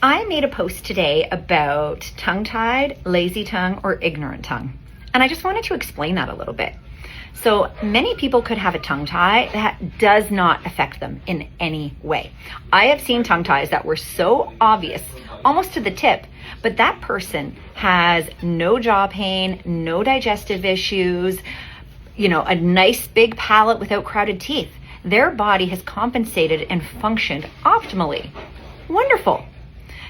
I made a post today about tongue-tied, lazy tongue, or ignorant tongue. And I just wanted to explain that a little bit. So many people could have a tongue tie that does not affect them in any way. I have seen tongue ties that were so obvious, almost to the tip, but that person has no jaw pain, no digestive issues, a nice big palate without crowded teeth. Their body has compensated and functioned optimally. Wonderful.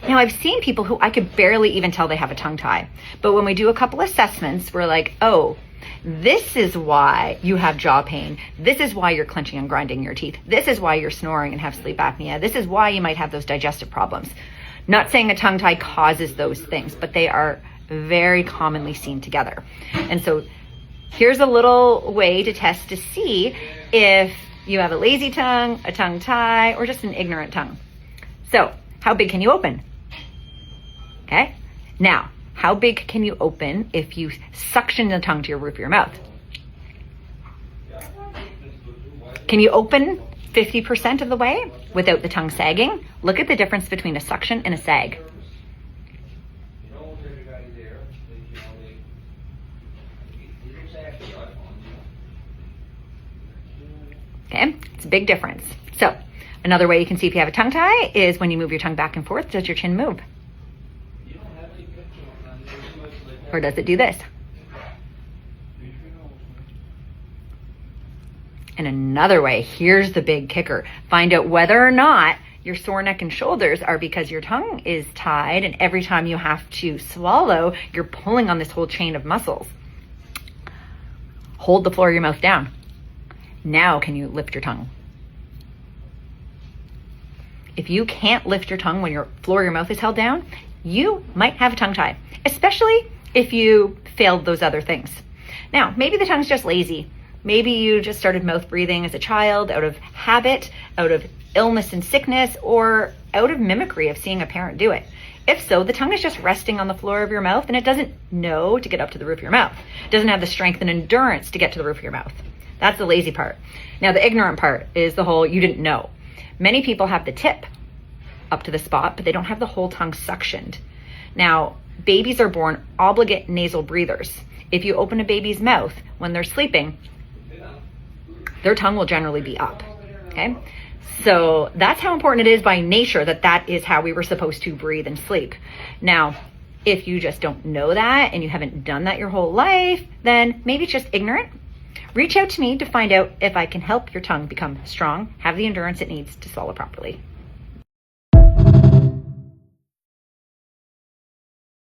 Now, I've seen people who I could barely even tell they have a tongue tie. But when we do a couple assessments, we're like, oh, this is why you have jaw pain. This is why you're clenching and grinding your teeth. This is why you're snoring and have sleep apnea. This is why you might have those digestive problems. Not saying a tongue tie causes those things, but they are very commonly seen together. And so here's a little way to test to see if you have a lazy tongue, a tongue tie, or just an ignorant tongue. So, how big can you open? Okay. Now, how big can you open if you suction the tongue to your roof of your mouth? Can you open 50% of the way without the tongue sagging? Look at the difference between a suction and a sag. Okay, it's a big difference. So, another way you can see if you have a tongue tie is when you move your tongue back and forth, does your chin move? Or does it do this? And another way, here's the big kicker. Find out whether or not your sore neck and shoulders are because your tongue is tied and every time you have to swallow, you're pulling on this whole chain of muscles. Hold the floor of your mouth down. Now can you lift your tongue? If you can't lift your tongue when your floor of your mouth is held down, you might have a tongue tie, especially if you failed those other things. Now, maybe the tongue's just lazy. Maybe you just started mouth breathing as a child out of habit, out of illness and sickness, or out of mimicry of seeing a parent do it. If so, the tongue is just resting on the floor of your mouth and it doesn't know to get up to the roof of your mouth. It doesn't have the strength and endurance to get to the roof of your mouth. That's the lazy part. Now, the ignorant part is the whole you didn't know. Many people have the tip up to the spot, but they don't have the whole tongue suctioned. Now, babies are born obligate nasal breathers. If you open a baby's mouth when they're sleeping, their tongue will generally be up, okay? So that's how important it is by nature that is how we were supposed to breathe and sleep. Now, if you just don't know that and you haven't done that your whole life, then maybe it's just ignorant. Reach out to me to find out if I can help your tongue become strong, have the endurance it needs to swallow properly.